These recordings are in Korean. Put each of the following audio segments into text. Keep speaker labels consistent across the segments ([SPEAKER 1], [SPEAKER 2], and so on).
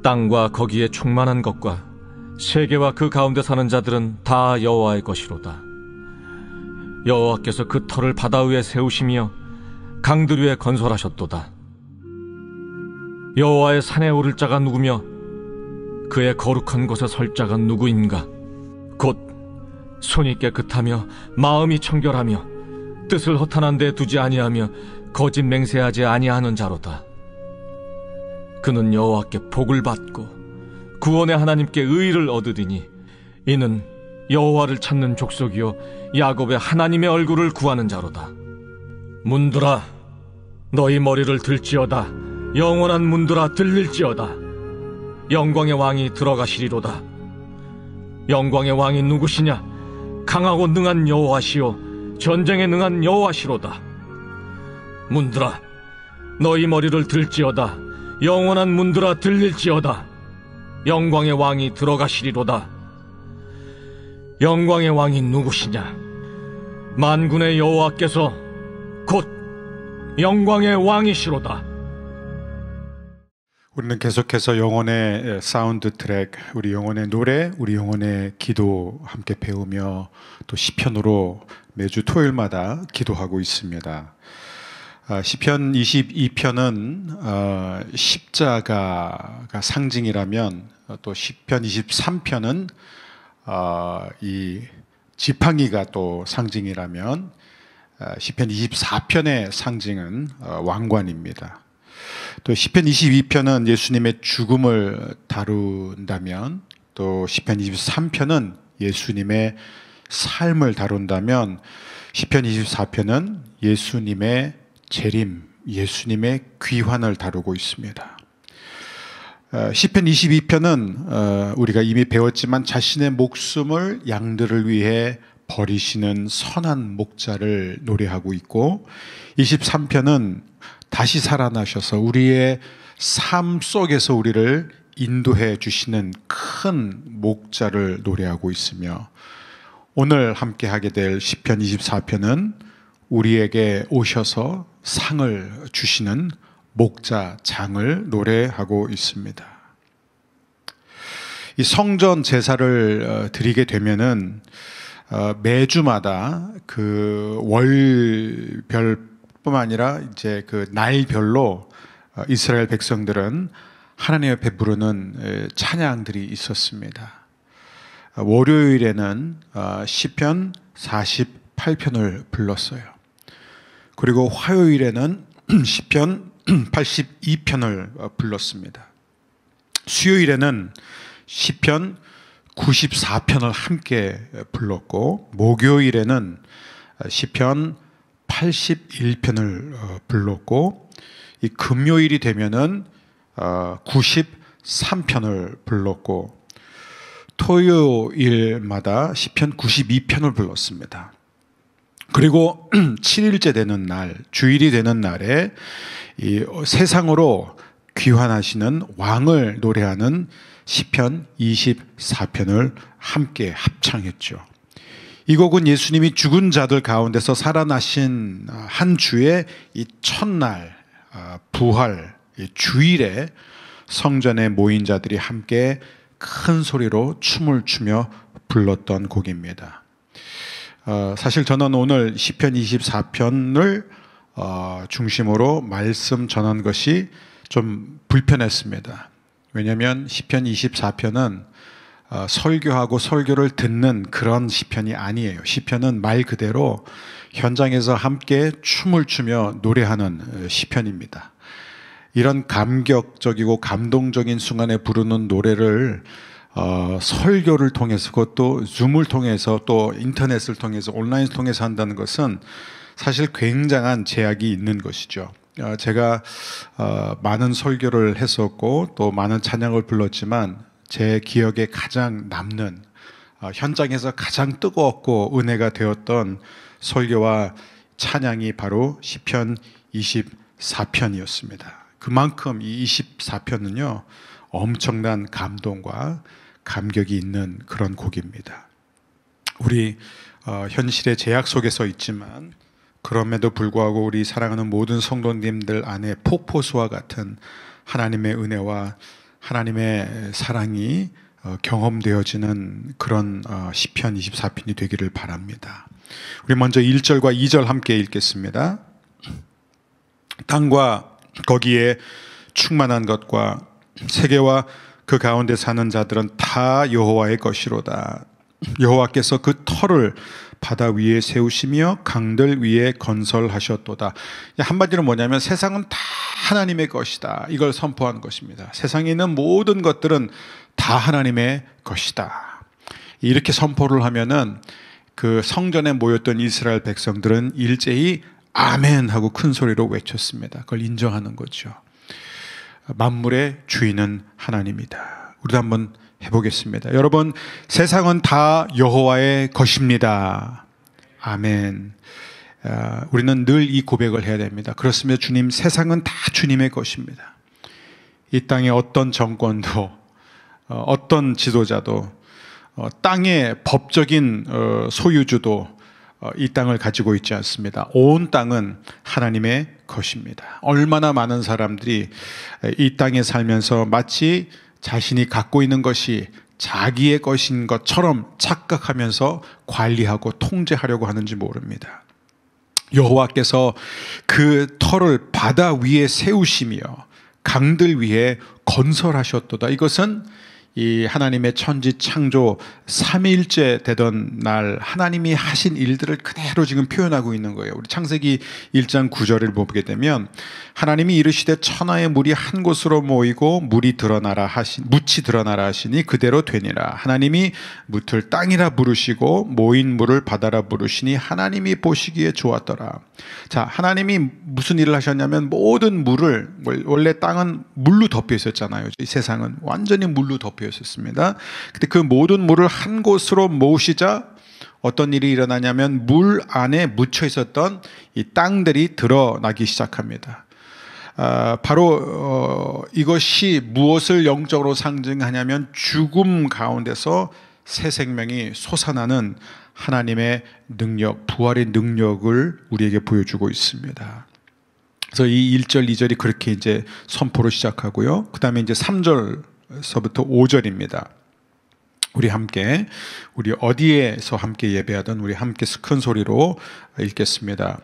[SPEAKER 1] 땅과 거기에 충만한 것과 세계와 그 가운데 사는 자들은 다 여호와의 것이로다. 여호와께서 그 터를 바다 위에 세우시며 강들 위에 건설하셨도다. 여호와의 산에 오를 자가 누구며 그의 거룩한 곳에 설 자가 누구인가? 곧 손이 깨끗하며 마음이 청결하며 뜻을 허탄한 데 두지 아니하며 거짓 맹세하지 아니하는 자로다. 그는 여호와께 복을 받고 구원의 하나님께 의를 얻으리니 이는 여호와를 찾는 족속이요 야곱의 하나님의 얼굴을 구하는 자로다. 문들아 너희 머리를 들지어다. 영원한 문들아 들릴지어다. 영광의 왕이 들어가시리로다. 영광의 왕이 누구시냐? 강하고 능한 여호와시요 전쟁에 능한 여호와시로다. 문들아 너희 머리를 들지어다. 영원한 문들아 들릴지어다. 영광의 왕이 들어가시리로다. 영광의 왕이 누구시냐? 만군의 여호와께서 곧 영광의 왕이시로다.
[SPEAKER 2] 우리는 계속해서 영혼의 사운드 트랙, 우리 영혼의 노래, 우리 영혼의 기도 함께 배우며 또 시편으로 매주 토요일마다 기도하고 있습니다. 시편 22편은 십자가가 상징이라면 또 시편 23편은 이 지팡이가 또 상징이라면 시편 24편의 상징은 왕관입니다. 또 시편 22편은 예수님의 죽음을 다룬다면 또 시편 23편은 예수님의 삶을 다룬다면 시편 24편은 예수님의 재림, 예수님의 귀환을 다루고 있습니다. 시편 22편은 우리가 이미 배웠지만 자신의 목숨을 양들을 위해 버리시는 선한 목자를 노래하고 있고 23편은 다시 살아나셔서 우리의 삶 속에서 우리를 인도해 주시는 큰 목자를 노래하고 있으며 오늘 함께 하게 될 시편 24편은 우리에게 오셔서 상을 주시는 목자장을 노래하고 있습니다. 이 성전 제사를 드리게 되면은 매주마다 그 월별뿐만 아니라 이제 그 날별로 이스라엘 백성들은 하나님 앞에 부르는 찬양들이 있었습니다. 월요일에는 시편 48편을 불렀어요. 그리고 화요일에는 시편 82편을 불렀습니다. 수요일에는 시편 94편을 함께 불렀고 목요일에는 시편 81편을 불렀고 이 금요일이 되면은 93편을 불렀고 토요일마다 시편 92편을 불렀습니다. 그리고 7일째 되는 날, 주일이 되는 날에 이 세상으로 귀환하시는 왕을 노래하는 시편 24편을 함께 합창했죠. 이 곡은 예수님이 죽은 자들 가운데서 살아나신 한 주의 이 첫날 부활 주일에 성전에 모인 자들이 함께 큰 소리로 춤을 추며 불렀던 곡입니다. 사실 저는 오늘 시편 24편을 중심으로 말씀 전한 것이 좀 불편했습니다. 왜냐하면 시편 24편은 설교하고 설교를 듣는 그런 시편이 아니에요. 시편은 말 그대로 현장에서 함께 춤을 추며 노래하는 시편입니다. 이런 감격적이고 감동적인 순간에 부르는 노래를 설교를 통해서 그것도 줌을 통해서 또 인터넷을 통해서 온라인을 통해서 한다는 것은 사실 굉장한 제약이 있는 것이죠. 제가 많은 설교를 했었고 또 많은 찬양을 불렀지만 제 기억에 가장 남는 현장에서 가장 뜨거웠고 은혜가 되었던 설교와 찬양이 바로 시편 24편이었습니다. 그만큼 이 24편은요 엄청난 감동과 감격이 있는 그런 곡입니다. 우리 현실의 제약 속에서 있지만 그럼에도 불구하고 우리 사랑하는 모든 성도님들 안에 폭포수와 같은 하나님의 은혜와 하나님의 사랑이 경험되어지는 그런 시편 24편이 되기를 바랍니다. 우리 먼저 1절과 2절 함께 읽겠습니다. 땅과 거기에 충만한 것과 세계와 그 가운데 사는 자들은 다 여호와의 것이로다. 여호와께서 그 터를 바다 위에 세우시며 강들 위에 건설하셨도다. 한마디로 뭐냐면 세상은 다 하나님의 것이다, 이걸 선포하는 것입니다. 세상에 있는 모든 것들은 다 하나님의 것이다. 이렇게 선포를 하면은 그 성전에 모였던 이스라엘 백성들은 일제히 아멘 하고 큰 소리로 외쳤습니다. 그걸 인정하는 거죠. 만물의 주인은 하나님이다. 우리도 한번 해보겠습니다. 여러분, 세상은 다 여호와의 것입니다. 아멘. 우리는 늘 이 고백을 해야 됩니다. 그렇습니다. 주님, 세상은 다 주님의 것입니다. 이 땅의 어떤 정권도 어떤 지도자도 땅의 법적인 소유주도 이 땅을 가지고 있지 않습니다. 온 땅은 하나님의 것입니다. 얼마나 많은 사람들이 이 땅에 살면서 마치 자신이 갖고 있는 것이 자기의 것인 것처럼 착각하면서 관리하고 통제하려고 하는지 모릅니다. 여호와께서 그 터를 바다 위에 세우시며 강들 위에 건설하셨도다. 이것은 이 하나님의 천지 창조 3일째 되던 날 하나님이 하신 일들을 그대로 지금 표현하고 있는 거예요. 우리 창세기 1장 9절을 보게 되면 하나님이 이르시되 천하의 물이 한 곳으로 모이고 묻이 드러나라 하시니 그대로 되니라. 하나님이 묻을 땅이라 부르시고 모인 물을 바다라 부르시니 하나님이 보시기에 좋았더라. 자, 하나님이 무슨 일을 하셨냐면 모든 물을, 원래 땅은 물로 덮여 있었잖아요. 이 세상은 완전히 물로 덮여 있었습니다. 근데 그 모든 물을 한 곳으로 모으시자 어떤 일이 일어나냐면 물 안에 묻혀 있었던 이 땅들이 드러나기 시작합니다. 바로 이것이 무엇을 영적으로 상징하냐면 죽음 가운데서 새 생명이 솟아나는 하나님의 능력, 부활의 능력을 우리에게 보여주고 있습니다. 그래서 이 1절, 2절이 그렇게 이제 선포로 시작하고요. 그 다음에 이제 3절서부터 5절입니다. 우리 어디에서 함께 예배하던 우리 함께 큰 소리로 읽겠습니다.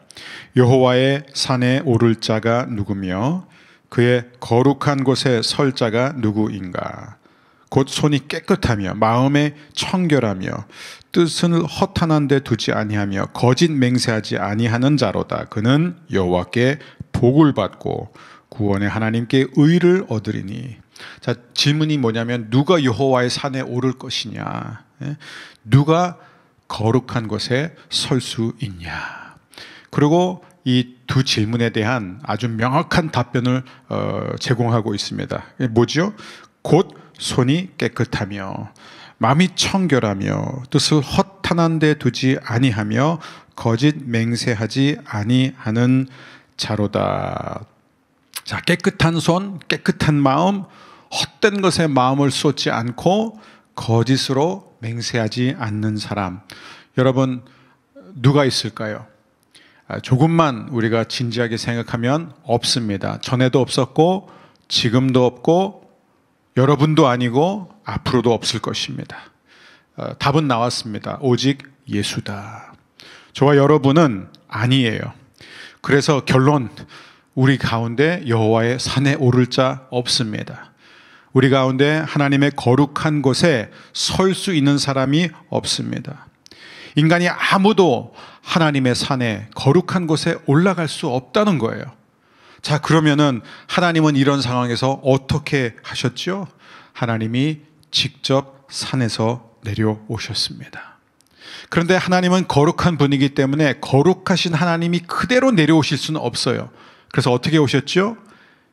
[SPEAKER 2] 여호와의 산에 오를 자가 누구며 그의 거룩한 곳에 설 자가 누구인가? 곧 손이 깨끗하며 마음에 청결하며 뜻을 허탄한 데 두지 아니하며 거짓 맹세하지 아니하는 자로다. 그는 여호와께 복을 받고 구원의 하나님께 의를 얻으리니. 자, 질문이 뭐냐면 누가 여호와의 산에 오를 것이냐? 누가 거룩한 곳에 설 수 있냐? 그리고 이 두 질문에 대한 아주 명확한 답변을 제공하고 있습니다. 뭐죠? 곧 손이 깨끗하며 마음이 청결하며 뜻을 허탄한 데 두지 아니하며 거짓 맹세하지 아니하는 자로다. 자, 깨끗한 손, 깨끗한 마음, 헛된 것에 마음을 쏟지 않고 거짓으로 맹세하지 않는 사람. 여러분, 누가 있을까요? 조금만 우리가 진지하게 생각하면 없습니다. 전에도 없었고 지금도 없고 여러분도 아니고 앞으로도 없을 것입니다. 답은 나왔습니다. 오직 예수다. 저와 여러분은 아니에요. 그래서 결론, 우리 가운데 여호와의 산에 오를 자 없습니다. 우리 가운데 하나님의 거룩한 곳에 설 수 있는 사람이 없습니다. 인간이 아무도 하나님의 산에 거룩한 곳에 올라갈 수 없다는 거예요. 자, 그러면은 하나님은 이런 상황에서 어떻게 하셨죠? 하나님이 직접 산에서 내려오셨습니다. 그런데 하나님은 거룩한 분이기 때문에 거룩하신 하나님이 그대로 내려오실 수는 없어요. 그래서 어떻게 오셨죠?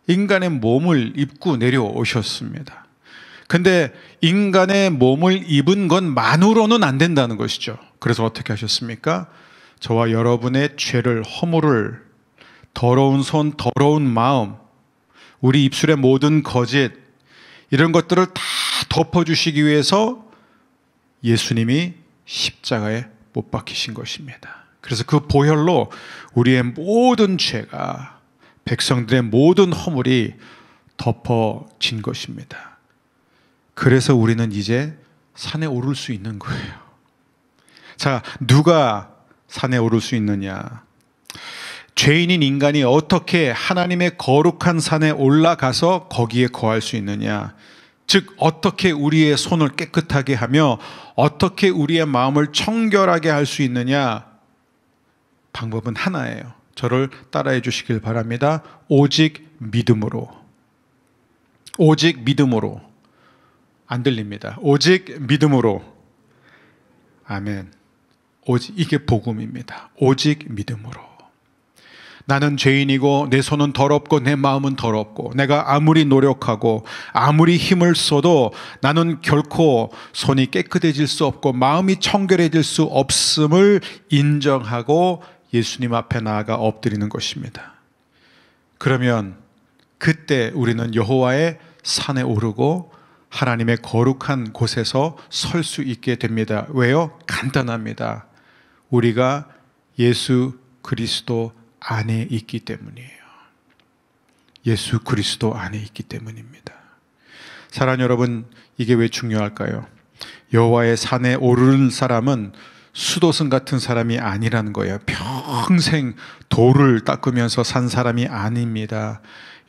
[SPEAKER 2] 인간의 몸을 입고 내려오셨습니다. 근데 인간의 몸을 입은 것만으로는 안 된다는 것이죠. 그래서 어떻게 하셨습니까? 저와 여러분의 죄를, 허물을, 더러운 손, 더러운 마음, 우리 입술의 모든 거짓, 이런 것들을 다 덮어주시기 위해서 예수님이 십자가에 못 박히신 것입니다. 그래서 그 보혈로 우리의 모든 죄가, 백성들의 모든 허물이 덮어진 것입니다. 그래서 우리는 이제 산에 오를 수 있는 거예요. 자, 누가 산에 오를 수 있느냐? 죄인인 인간이 어떻게 하나님의 거룩한 산에 올라가서 거기에 거할 수 있느냐? 즉 어떻게 우리의 손을 깨끗하게 하며 어떻게 우리의 마음을 청결하게 할 수 있느냐? 방법은 하나예요. 저를 따라해 주시길 바랍니다. 오직 믿음으로. 오직 믿음으로. 안 들립니다. 오직 믿음으로. 아멘. 오직 이게 복음입니다. 오직 믿음으로. 나는 죄인이고 내 손은 더럽고 내 마음은 더럽고 내가 아무리 노력하고 아무리 힘을 써도 나는 결코 손이 깨끗해질 수 없고 마음이 청결해질 수 없음을 인정하고 예수님 앞에 나아가 엎드리는 것입니다. 그러면 그때 우리는 여호와의 산에 오르고 하나님의 거룩한 곳에서 설 수 있게 됩니다. 왜요? 간단합니다. 우리가 예수 그리스도 안에 있기 때문이에요. 예수 그리스도 안에 있기 때문입니다. 사랑하는 여러분, 이게 왜 중요할까요? 여호와의 산에 오르는 사람은 수도승 같은 사람이 아니라는 거예요. 평생 돌을 닦으면서 산 사람이 아닙니다.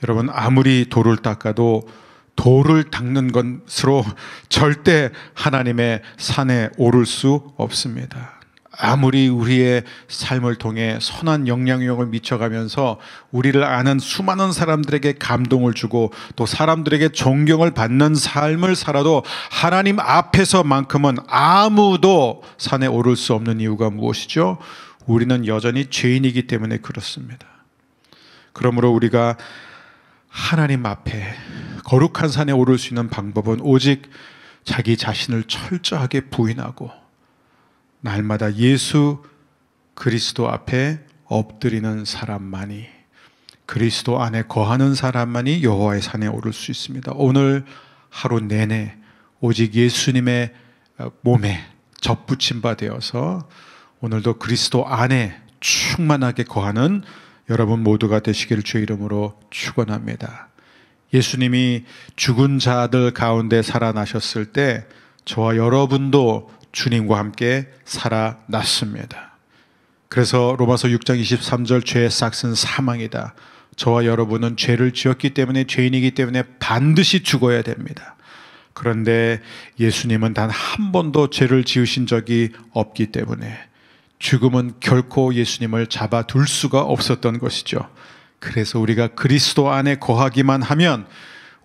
[SPEAKER 2] 여러분, 아무리 돌을 닦아도 돌을 닦는 것으로 절대 하나님의 산에 오를 수 없습니다. 아무리 우리의 삶을 통해 선한 영향력을 미쳐가면서 우리를 아는 수많은 사람들에게 감동을 주고 또 사람들에게 존경을 받는 삶을 살아도 하나님 앞에서만큼은 아무도 산에 오를 수 없는 이유가 무엇이죠? 우리는 여전히 죄인이기 때문에 그렇습니다. 그러므로 우리가 하나님 앞에 거룩한 산에 오를 수 있는 방법은 오직 자기 자신을 철저하게 부인하고 날마다 예수 그리스도 앞에 엎드리는 사람만이, 그리스도 안에 거하는 사람만이 여호와의 산에 오를 수 있습니다. 오늘 하루 내내 오직 예수님의 몸에 접붙임 바 되어서 오늘도 그리스도 안에 충만하게 거하는 여러분 모두가 되시기를 주의 이름으로 축원합니다. 예수님이 죽은 자들 가운데 살아나셨을 때 저와 여러분도 주님과 함께 살아났습니다. 그래서 로마서 6장 23절 죄의 싹은 사망이다. 저와 여러분은 죄를 지었기 때문에 죄인이기 때문에 반드시 죽어야 됩니다. 그런데 예수님은 단 한 번도 죄를 지으신 적이 없기 때문에 죽음은 결코 예수님을 잡아둘 수가 없었던 것이죠. 그래서 우리가 그리스도 안에 거하기만 하면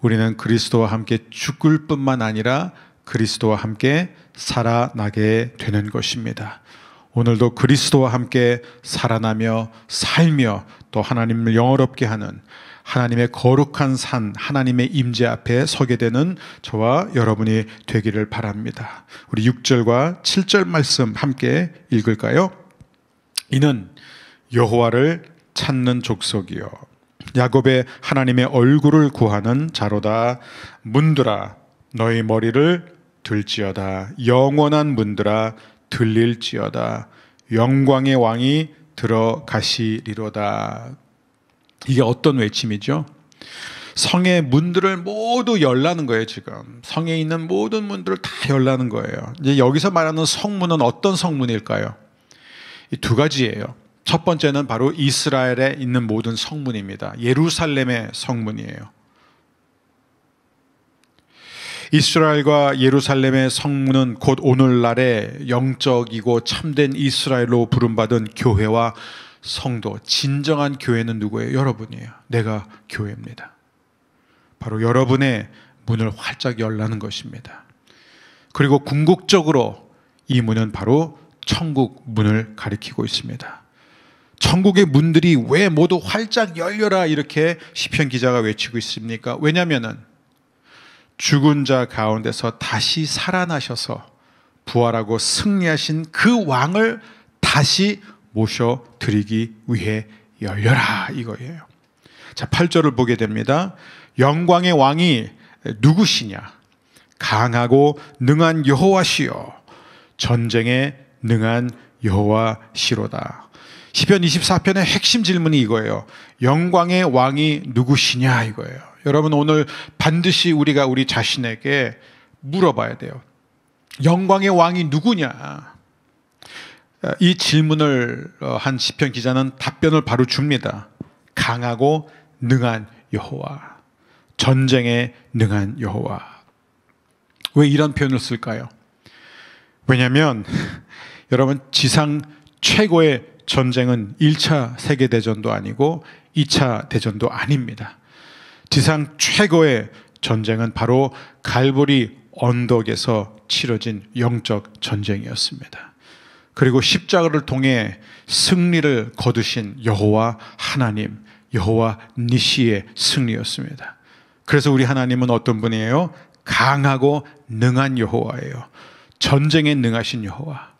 [SPEAKER 2] 우리는 그리스도와 함께 죽을 뿐만 아니라 그리스도와 함께 살아나게 되는 것입니다. 오늘도 그리스도와 함께 살아나며 살며 또 하나님을 영화롭게 하는 하나님의 거룩한 산, 하나님의 임재 앞에 서게 되는 저와 여러분이 되기를 바랍니다. 우리 6절과 7절 말씀 함께 읽을까요? 이는 여호와를 찾는 족속이요 야곱의 하나님의 얼굴을 구하는 자로다. 문들아 너희 머리를 들지어다. 영원한 문들아 들릴지어다. 영광의 왕이 들어가시리로다. 이게 어떤 외침이죠? 성의 문들을 모두 열라는 거예요. 지금 성에 있는 모든 문들을 다 열라는 거예요. 이제 여기서 말하는 성문은 어떤 성문일까요? 이 두 가지예요. 첫 번째는 바로 이스라엘에 있는 모든 성문입니다. 예루살렘의 성문이에요. 이스라엘과 예루살렘의 성문은 곧 오늘날의 영적이고 참된 이스라엘로 부름받은 교회와 성도, 진정한 교회는 누구예요? 여러분이에요. 내가 교회입니다. 바로 여러분의 문을 활짝 열라는 것입니다. 그리고 궁극적으로 이 문은 바로 천국 문을 가리키고 있습니다. 천국의 문들이 왜 모두 활짝 열려라 이렇게 시편 기자가 외치고 있습니까? 왜냐하면 죽은 자 가운데서 다시 살아나셔서 부활하고 승리하신 그 왕을 다시 모셔드리기 위해 열려라 이거예요. 자, 8절을 보게 됩니다. 영광의 왕이 누구시냐? 강하고 능한 여호와시요 전쟁에 능한 여호와시로다. 시편 24편의 핵심 질문이 이거예요. 영광의 왕이 누구시냐 이거예요. 여러분 오늘 반드시 우리가 우리 자신에게 물어봐야 돼요. 영광의 왕이 누구냐? 이 질문을 한 시편 기자는 답변을 바로 줍니다. 강하고 능한 여호와, 전쟁에 능한 여호와. 왜 이런 표현을 쓸까요? 왜냐하면 여러분, 지상 최고의 전쟁은 1차 세계대전도 아니고 2차 대전도 아닙니다. 지상 최고의 전쟁은 바로 갈보리 언덕에서 치러진 영적 전쟁이었습니다. 그리고 십자가를 통해 승리를 거두신 여호와 하나님, 여호와 니시의 승리였습니다. 그래서 우리 하나님은 어떤 분이에요? 강하고 능한 여호와예요. 전쟁에 능하신 여호와.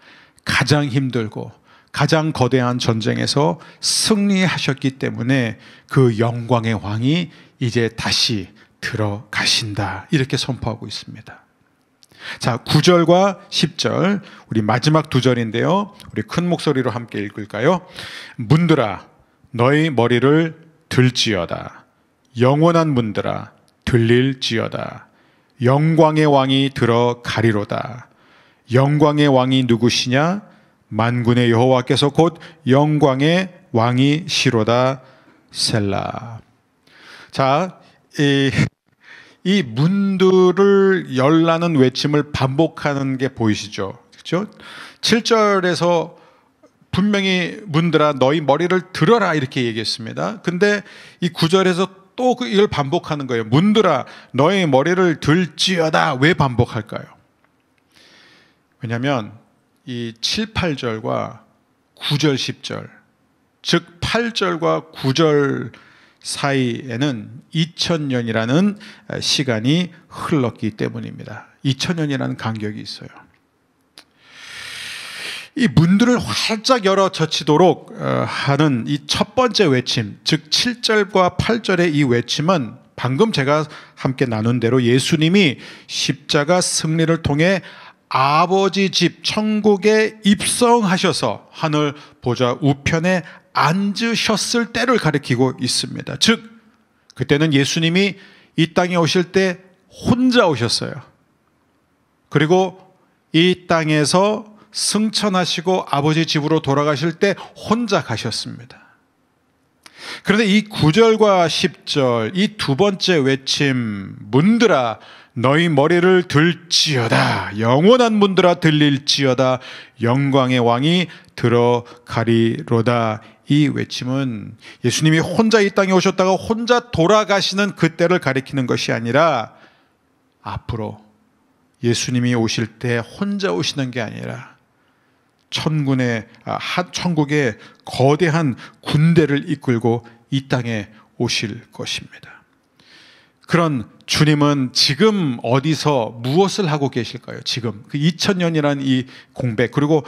[SPEAKER 2] 가장 힘들고 가장 거대한 전쟁에서 승리하셨기 때문에 그 영광의 왕이 이제 다시 들어가신다, 이렇게 선포하고 있습니다. 자, 9절과 10절, 우리 마지막 두 절인데요, 우리 큰 목소리로 함께 읽을까요? 문들아 너희 머리를 들지어다. 영원한 문들아 들릴지어다. 영광의 왕이 들어가리로다. 영광의 왕이 누구시냐? 만군의 여호와께서 곧 영광의 왕이시로다. 셀라. 자, 이 문들을 열라는 외침을 반복하는 게 보이시죠? 그렇죠? 7절에서 분명히 문들아 너희 머리를 들어라 이렇게 얘기했습니다. 근데 이 9절에서 또 이걸 반복하는 거예요. 문들아 너희 머리를 들지어다. 왜 반복할까요? 왜냐하면 이 7, 8절과 9절, 10절, 즉 8절과 9절 사이에는 2000년이라는 시간이 흘렀기 때문입니다. 2000년이라는 간격이 있어요. 이 문들을 활짝 열어 젖히도록 하는 이 첫 번째 외침, 즉 7절과 8절의 이 외침은 방금 제가 함께 나눈 대로 예수님이 십자가 승리를 통해 아버지 집 천국에 입성하셔서 하늘 보좌 우편에 앉으셨을 때를 가리키고 있습니다. 즉 그때는 예수님이 이 땅에 오실 때 혼자 오셨어요. 그리고 이 땅에서 승천하시고 아버지 집으로 돌아가실 때 혼자 가셨습니다. 그런데 이 9절과 10절, 이 두 번째 외침, 문들아 너희 머리를 들지어다. 영원한 문들아 들릴지어다. 영광의 왕이 들어가리로다. 이 외침은 예수님이 혼자 이 땅에 오셨다가 혼자 돌아가시는 그때를 가리키는 것이 아니라 앞으로 예수님이 오실 때 혼자 오시는 게 아니라 천국의 거대한 군대를 이끌고 이 땅에 오실 것입니다. 그런 주님은 지금 어디서 무엇을 하고 계실까요? 지금 그 2000년이라는 이 공백, 그리고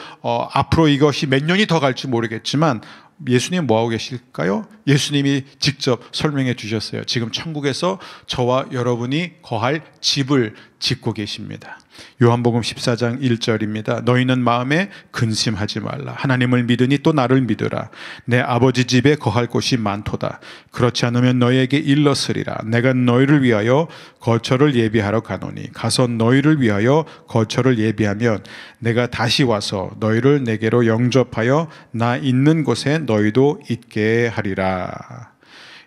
[SPEAKER 2] 앞으로 이것이 몇 년이 더 갈지 모르겠지만 예수님 뭐하고 계실까요? 예수님이 직접 설명해 주셨어요. 지금 천국에서 저와 여러분이 거할 집을 짓고 계십니다. 요한복음 14장 1절입니다. 너희는 마음에 근심하지 말라. 하나님을 믿으니 또 나를 믿으라. 내 아버지 집에 거할 곳이 많도다. 그렇지 않으면 너희에게 일렀으리라. 내가 너희를 위하여 거처를 예비하러 가노니 가서 너희를 위하여 거처를 예비하면 내가 다시 와서 너희를 내게로 영접하여 나 있는 곳에 너희도 있게 하리라.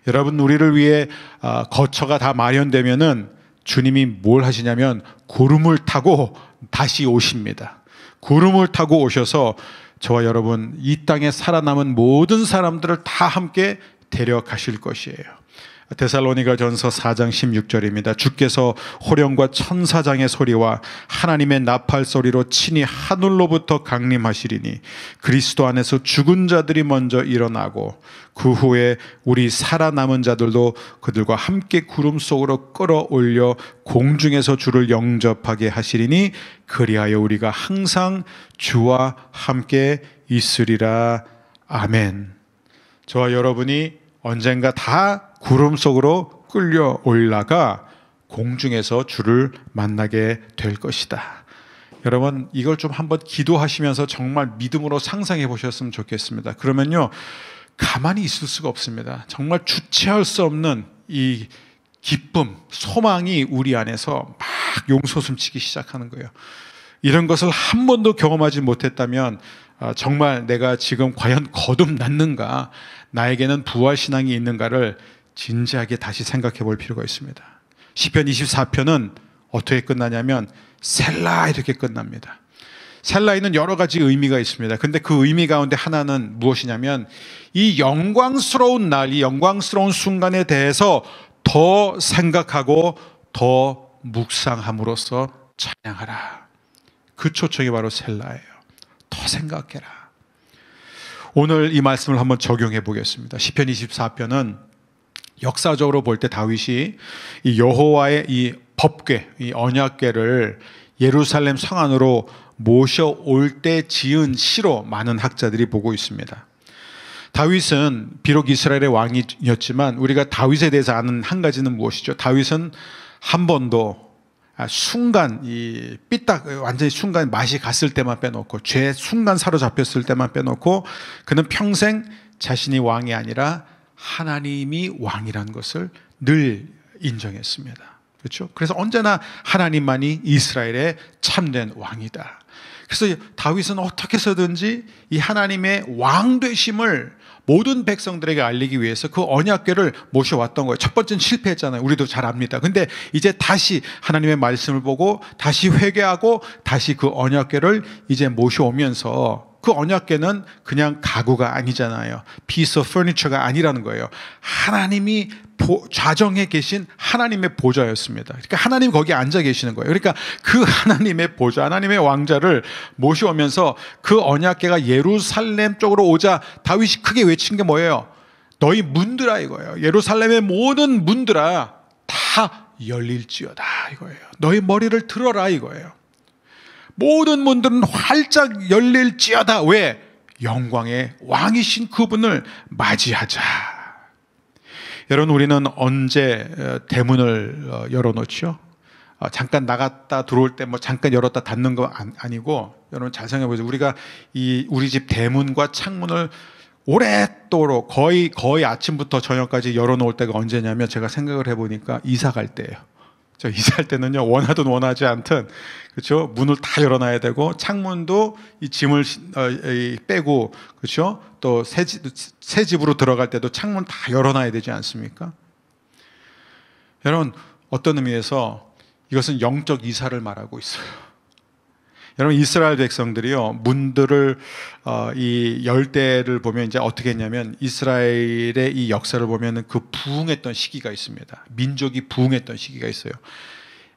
[SPEAKER 2] 여러분, 우리를 위해 거처가 다 마련되면은 주님이 뭘 하시냐면 구름을 타고 다시 오십니다. 구름을 타고 오셔서 저와 여러분 이 땅에 살아남은 모든 사람들을 다 함께 데려가실 것이에요. 데살로니가전서 4장 16절입니다. 주께서 호령과 천사장의 소리와 하나님의 나팔 소리로 친히 하늘로부터 강림하시리니 그리스도 안에서 죽은 자들이 먼저 일어나고 그 후에 우리 살아남은 자들도 그들과 함께 구름 속으로 끌어올려 공중에서 주를 영접하게 하시리니 그리하여 우리가 항상 주와 함께 있으리라. 아멘. 저와 여러분이 언젠가 다 구름 속으로 끌려 올라가 공중에서 주를 만나게 될 것이다. 여러분, 이걸 좀 한번 기도하시면서 정말 믿음으로 상상해 보셨으면 좋겠습니다. 그러면요, 가만히 있을 수가 없습니다. 정말 주체할 수 없는 이 기쁨, 소망이 우리 안에서 막 용솟음치기 시작하는 거예요. 이런 것을 한 번도 경험하지 못했다면 정말 내가 지금 과연 거듭났는가, 나에게는 부활신앙이 있는가를 진지하게 다시 생각해 볼 필요가 있습니다. 시편 24편은 어떻게 끝나냐면 셀라 이렇게 끝납니다. 셀라에는 여러 가지 의미가 있습니다. 근데 그 의미 가운데 하나는 무엇이냐면 이 영광스러운 날, 이 영광스러운 순간에 대해서 더 생각하고 더 묵상함으로써 찬양하라. 그 초청이 바로 셀라예요. 더 생각해라. 오늘 이 말씀을 한번 적용해 보겠습니다. 시편 24편은 역사적으로 볼 때 다윗이 이 여호와의 이 법궤, 이 언약궤를 예루살렘 성 안으로 모셔올 때 지은 시로 많은 학자들이 보고 있습니다. 다윗은 비록 이스라엘의 왕이었지만 우리가 다윗에 대해서 아는 한 가지는 무엇이죠? 다윗은 한 번도 순간 이 삐딱 완전히 순간 맛이 갔을 때만 빼놓고, 죄 순간 사로잡혔을 때만 빼놓고, 그는 평생 자신이 왕이 아니라 하나님이 왕이라는 것을 늘 인정했습니다. 그렇죠? 그래서 언제나 하나님만이 이스라엘의 참된 왕이다. 그래서 다윗은 어떻게 해서든지 이 하나님의 왕 되심을 모든 백성들에게 알리기 위해서 그 언약궤를 모셔왔던 거예요. 첫 번째는 실패했잖아요. 우리도 잘 압니다. 근데 이제 다시 하나님의 말씀을 보고 다시 회개하고 다시 그 언약궤를 이제 모셔오면서, 그 언약궤는 그냥 가구가 아니잖아요. piece of furniture가 아니라는 거예요. 하나님이 좌정에 계신 하나님의 보좌였습니다. 그러니까 하나님 거기에 앉아 계시는 거예요. 그러니까 그 하나님의 보좌, 하나님의 왕자를 모셔오면서 그 언약궤가 예루살렘 쪽으로 오자 다윗이 크게 외친 게 뭐예요? 너희 문들아 이거예요. 예루살렘의 모든 문들아 다 열릴지어다 이거예요. 너희 머리를 들어라 이거예요. 모든 문들은 활짝 열릴지어다. 왜? 영광의 왕이신 그분을 맞이하자. 여러분, 우리는 언제 대문을 열어놓죠? 잠깐 나갔다 들어올 때 뭐 잠깐 열었다 닫는 거 아니고, 여러분 잘 생각해 보세요. 우리가 우리 집 대문과 창문을 오랫도록 거의 아침부터 저녁까지 열어놓을 때가 언제냐면, 제가 생각을 해보니까 이사 갈 때예요. 저 이사할 때는요, 원하든 원하지 않든, 그렇죠? 문을 다 열어놔야 되고, 창문도 이 짐을 빼고, 그렇죠? 또 새 집으로 들어갈 때도 창문 다 열어놔야 되지 않습니까? 여러분, 어떤 의미에서 이것은 영적 이사를 말하고 있어요. 여러분, 이스라엘 백성들이요, 문들을 이 열대를 보면 이제 어떻게 했냐면, 이스라엘의 이 역사를 보면은 그 부흥했던 시기가 있습니다. 민족이 부흥했던 시기가 있어요.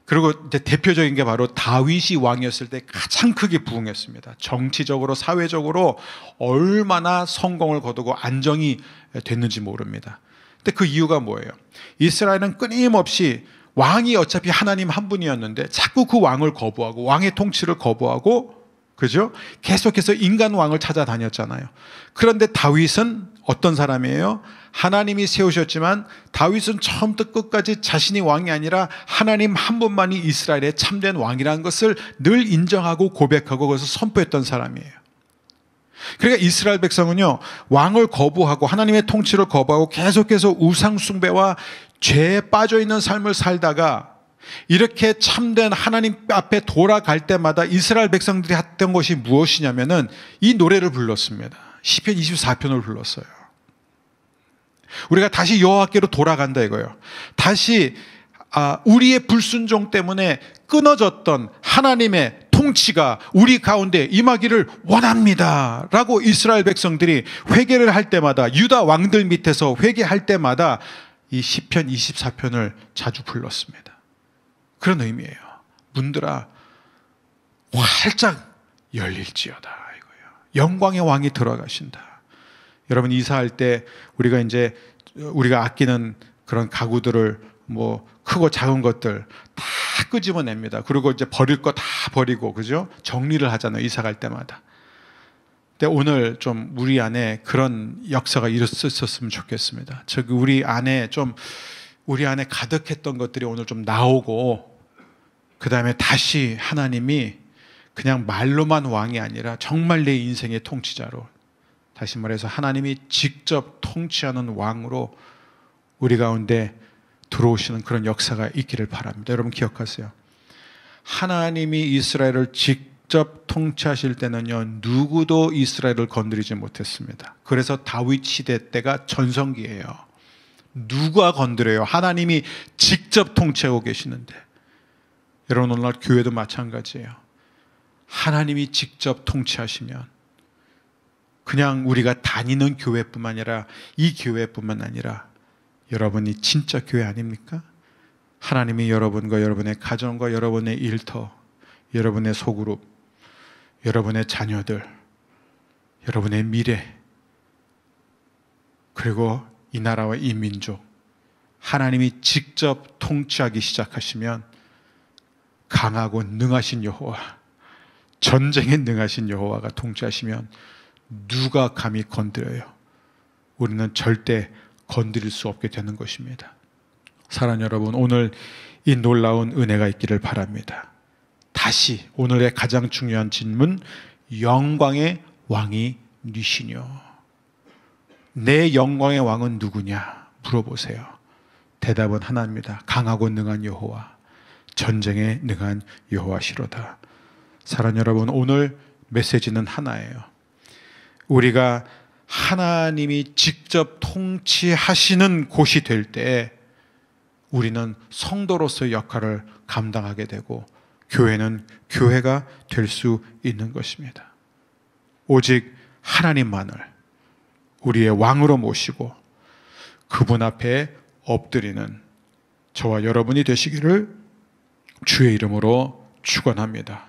[SPEAKER 2] 그리고 이제 대표적인 게 바로 다윗이 왕이었을 때 가장 크게 부흥했습니다. 정치적으로, 사회적으로 얼마나 성공을 거두고 안정이 됐는지 모릅니다. 근데 그 이유가 뭐예요? 이스라엘은 끊임없이 왕이 어차피 하나님 한 분이었는데 자꾸 그 왕을 거부하고 왕의 통치를 거부하고, 그죠? 계속해서 인간 왕을 찾아다녔잖아요. 그런데 다윗은 어떤 사람이에요? 하나님이 세우셨지만 다윗은 처음부터 끝까지 자신이 왕이 아니라 하나님 한 분만이 이스라엘의 참된 왕이라는 것을 늘 인정하고 고백하고 그것을 선포했던 사람이에요. 그러니까 이스라엘 백성은요, 왕을 거부하고 하나님의 통치를 거부하고 계속해서 우상 숭배와 죄에 빠져 있는 삶을 살다가 이렇게 참된 하나님 앞에 돌아갈 때마다 이스라엘 백성들이 했던 것이 무엇이냐면은 이 노래를 불렀습니다. 시편 24편을 불렀어요. 우리가 다시 여호와께로 돌아간다 이거예요. 다시 우리의 불순종 때문에 끊어졌던 하나님의 통치가 우리 가운데 임하기를 원합니다 라고 이스라엘 백성들이 회개를 할 때마다, 유다 왕들 밑에서 회개할 때마다 이 시편 24편을 자주 불렀습니다. 그런 의미예요. 문들아 활짝 열릴지어다 이거예요. 영광의 왕이 들어가신다. 여러분, 이사할 때 우리가 아끼는 그런 가구들을 뭐 크고 작은 것들 다 끄집어냅니다. 그리고 이제 버릴 거 다 버리고, 그죠? 정리를 하잖아요, 이사 갈 때마다. 근데 오늘 좀 우리 안에 그런 역사가 일어섰으면 좋겠습니다. 즉 우리 안에 가득했던 것들이 오늘 좀 나오고, 그 다음에 다시 하나님이 그냥 말로만 왕이 아니라 정말 내 인생의 통치자로, 다시 말해서 하나님이 직접 통치하는 왕으로 우리 가운데 들어오시는 그런 역사가 있기를 바랍니다. 여러분 기억하세요. 하나님이 이스라엘을 직접 통치하실 때는요, 누구도 이스라엘을 건드리지 못했습니다. 그래서 다윗 시대 때가 전성기예요. 누가 건드려요? 하나님이 직접 통치하고 계시는데. 여러분 오늘날 교회도 마찬가지예요. 하나님이 직접 통치하시면 그냥 우리가 다니는 교회뿐만 아니라 이 교회뿐만 아니라 여러분이 진짜 교회 아닙니까? 하나님이 여러분과 여러분의 가정과 여러분의 일터, 여러분의 소그룹, 여러분의 자녀들, 여러분의 미래, 그리고 이 나라와 이 민족, 하나님이 직접 통치하기 시작하시면 강하고 능하신 여호와, 전쟁에 능하신 여호와가 통치하시면 누가 감히 건드려요? 우리는 절대 건드릴 수 없게 되는 것입니다. 사랑하는 여러분, 오늘 이 놀라운 은혜가 있기를 바랍니다. 다시 오늘의 가장 중요한 질문, 영광의 왕이 누구시뇨? 내 영광의 왕은 누구냐? 물어보세요. 대답은 하나입니다. 강하고 능한 여호와, 전쟁에 능한 여호와시로다. 사랑하는 여러분, 오늘 메시지는 하나예요. 우리가 하나님이 직접 통치하시는 곳이 될 때 우리는 성도로서의 역할을 감당하게 되고 교회는 교회가 될 수 있는 것입니다. 오직 하나님만을 우리의 왕으로 모시고 그분 앞에 엎드리는 저와 여러분이 되시기를 주의 이름으로 축원합니다.